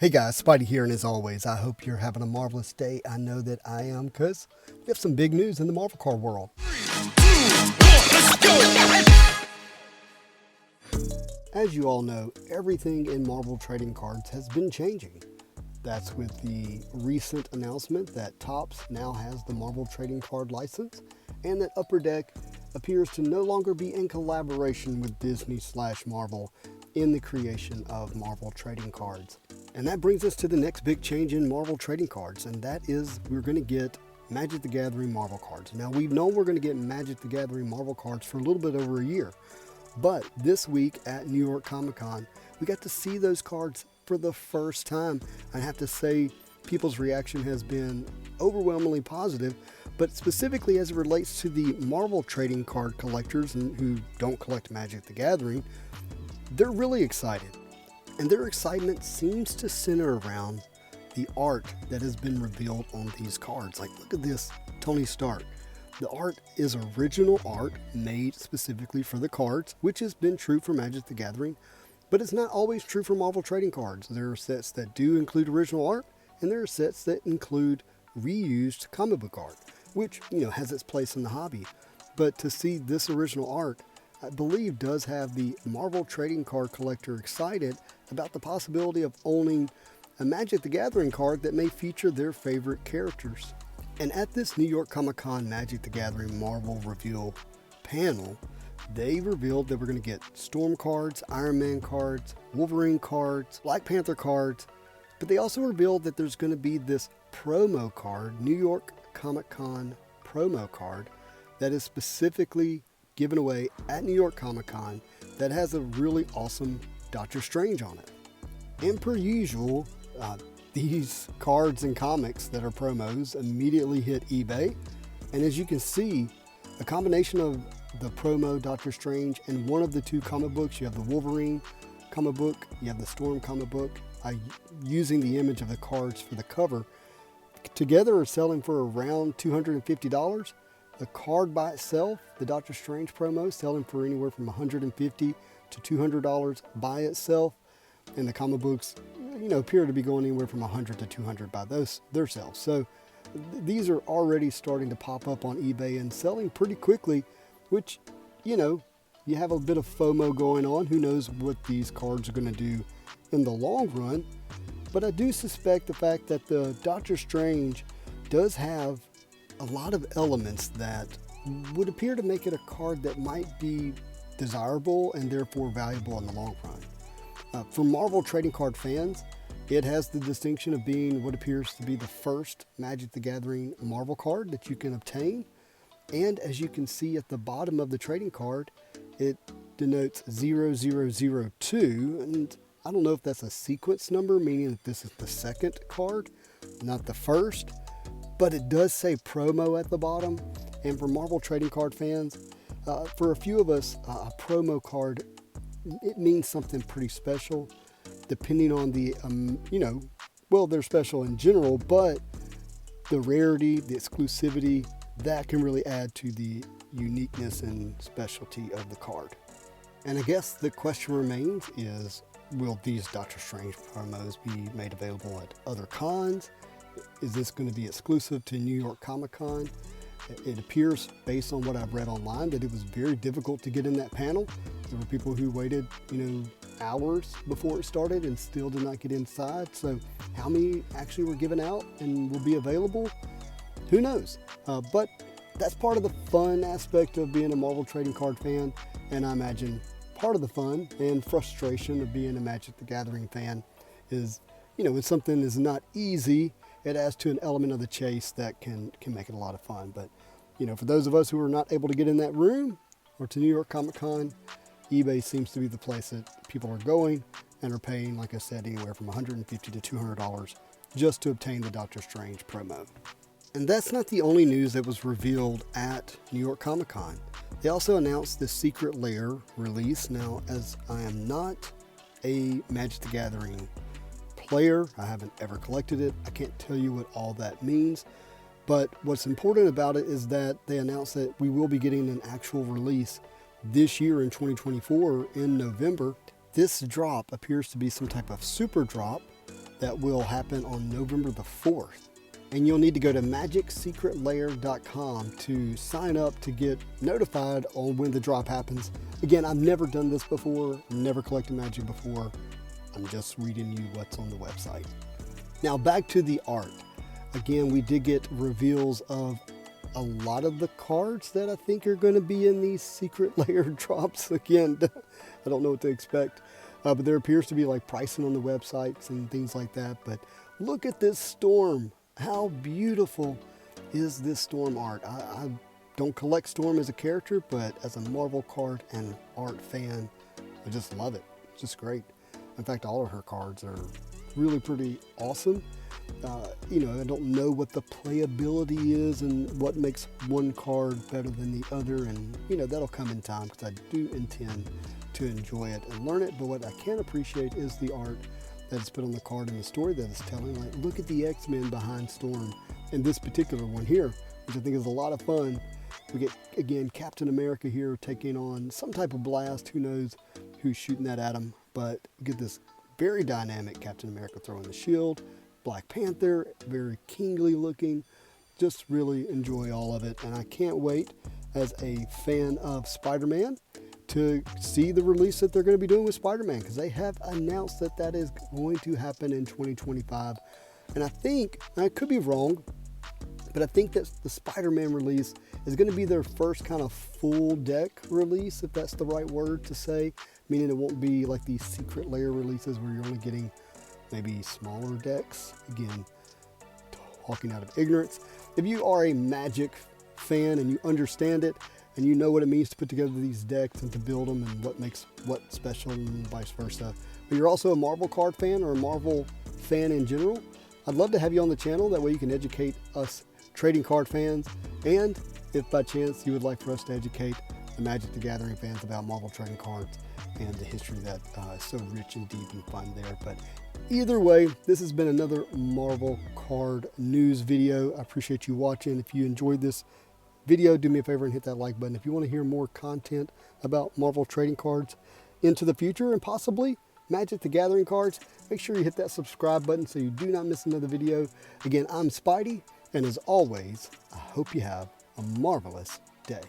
Hey guys, Spidey here, and as always, I hope you're having a marvelous day. I know that I am, because we have some big news in the Marvel card world. As you all know, everything in Marvel trading cards has been changing. That's with the recent announcement that Topps now has the Marvel trading card license, and that Upper Deck appears to no longer be in collaboration with Disney/Marvel in the creation of Marvel trading cards. And that brings us to the next big change in Marvel trading cards, and that is we're going to get Magic the Gathering Marvel cards. Now, we've known we're going to get Magic the Gathering Marvel cards for a little bit over a year, but this week at New York Comic Con, we got to see those cards for the first time. I have to say, people's reaction has been overwhelmingly positive, but specifically as it relates to the Marvel trading card collectors who don't collect Magic the Gathering, they're really excited. And their excitement seems to center around the art that has been revealed on these cards. Like, look at this, Tony Stark. The art is original art made specifically for the cards, which has been true for Magic the Gathering, but it's not always true for Marvel trading cards. There are sets that do include original art, and there are sets that include reused comic book art, which, has its place in the hobby. But to see this original art, I believe, does have the Marvel trading card collector excited about the possibility of owning a Magic the Gathering card that may feature their favorite characters. And at this New York Comic Con Magic the Gathering Marvel reveal panel, they revealed that we're going to get Storm cards, Iron Man cards, Wolverine cards, Black Panther cards, but they also revealed that there's going to be this promo card, New York Comic Con promo card, that is specifically given away at New York Comic Con that has a really awesome Doctor Strange on it. And per usual, these cards and comics that are promos immediately hit eBay. And as you can see, a combination of the promo Doctor Strange and one of the two comic books, you have the Wolverine comic book, you have the Storm comic book, using the image of the cards for the cover, together are selling for around $250. The card by itself, the Doctor Strange promo, selling for anywhere from $150 to $200 by itself. And the comic books, appear to be going anywhere from $100 to $200 by their sales. So these are already starting to pop up on eBay and selling pretty quickly, which, you have a bit of FOMO going on. Who knows what these cards are going to do in the long run. But I do suspect the fact that the Doctor Strange does have a lot of elements that would appear to make it a card that might be desirable and therefore valuable in the long run. For Marvel trading card fans, it has the distinction of being what appears to be the first Magic the Gathering Marvel card that you can obtain. And as you can see at the bottom of the trading card, it denotes 0002. And I don't know if that's a sequence number, meaning that this is the second card, not the first. But it does say promo at the bottom. And for Marvel trading card fans, for a few of us, a promo card, it means something pretty special, depending on the, they're special in general, but the rarity, the exclusivity, that can really add to the uniqueness and specialty of the card. And I guess the question remains is, will these Doctor Strange promos be made available at other cons? Is this going to be exclusive to New York Comic Con? It appears, based on what I've read online, that it was very difficult to get in that panel. There were people who waited, hours before it started and still did not get inside. So how many actually were given out and will be available? Who knows? But that's part of the fun aspect of being a Marvel trading card fan. And I imagine part of the fun and frustration of being a Magic the Gathering fan is, when something is not easy, it adds to an element of the chase that can make it a lot of fun. But, for those of us who are not able to get in that room or to New York Comic Con, eBay seems to be the place that people are going and are paying, like I said, anywhere from $150 to $200 just to obtain the Doctor Strange promo. And that's not the only news that was revealed at New York Comic Con. They also announced the Secret Lair release. Now, as I am not a Magic the Gathering player, I haven't ever collected it, I can't tell you what all that means. But what's important about it is that they announced that we will be getting an actual release this year in 2024 in November. This drop appears to be some type of super drop that will happen on November the 4th. And you'll need to go to magicsecretlair.com to sign up to get notified on when the drop happens. Again, I've never done this before, never collected magic before. I'm just reading you what's on the website. Now back to the art. Again, we did get reveals of a lot of the cards that I think are going to be in these Secret Lair drops. Again, I don't know what to expect, but there appears to be like pricing on the websites and things like that. But look at this Storm. How beautiful is this Storm art? I don't collect Storm as a character, but as a Marvel card and art fan, I just love it. It's just great. In fact, all of her cards are really pretty awesome. You know, I don't know what the playability is and what makes one card better than the other, and you know, that'll come in time because I do intend to enjoy it and learn it. But what I can appreciate is the art that is put on the card and the story that it's telling. Like, look at the X-Men behind Storm in this particular one here, which I think is a lot of fun. We get, again, Captain America here taking on some type of blast. Who knows who's shooting that at him, but we get this very dynamic Captain America throwing the shield. Black Panther, very kingly looking. Just really enjoy all of it, and I can't wait as a fan of Spider-Man to see the release that they're going to be doing with Spider-Man, because they have announced that that is going to happen in 2025. And I think, I could be wrong, but I think that the Spider-Man release is going to be their first kind of full deck release, if that's the right word to say, meaning it won't be like these Secret Lair releases where you're only getting maybe smaller decks. Again, talking out of ignorance. If you are a Magic fan and you understand it, and you know what it means to put together these decks and to build them and what makes what special and vice versa, but you're also a Marvel card fan or a Marvel fan in general, I'd love to have you on the channel. That way you can educate us trading card fans, and if by chance you would like for us to educate the Magic the Gathering fans about Marvel trading cards and the history that is so rich and deep and fun there. But either way, this has been another Marvel card news video. I appreciate you watching. If you enjoyed this video, do me a favor and hit that like button. If you want to hear more content about Marvel trading cards into the future and possibly Magic the Gathering cards, make sure you hit that subscribe button so you do not miss another video. Again, I'm Spidey, and as always, I hope you have a marvelous day.